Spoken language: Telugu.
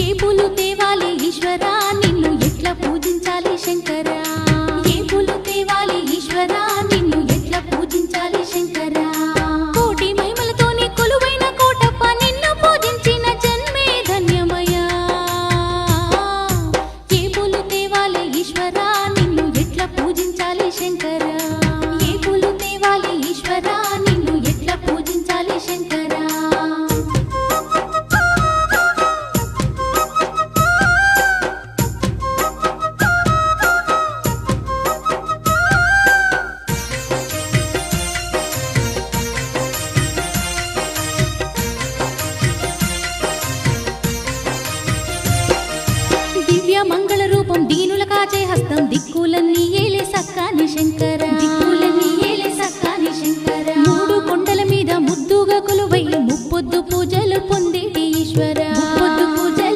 ఏ పూలు తేవాలి ఈశ్వరా నిన్ను ఎట్లా పూజించాలి శంకరా ఏ పూలు తేవాలి ఈశ్వరా నిన్ను ఎట్లా పూజించాలి శంకరా కోటి మహిమలతోని కొలువైన కోటప్ప నిన్ను పూజించిన జన్మే ధన్యమయ్యా ఏ పూలు తేవాలి ఈశ్వరా నిన్ను ఎట్లా పూజించాలి శంకరా ఏ పూలు తేవాలి ఈశ్వరా నిన్ను ఎట్లా పూజించాలి శంకరా దివ్య మంగళ రూపం దీనుల కాచే హస్తం దిక్కులన్నీ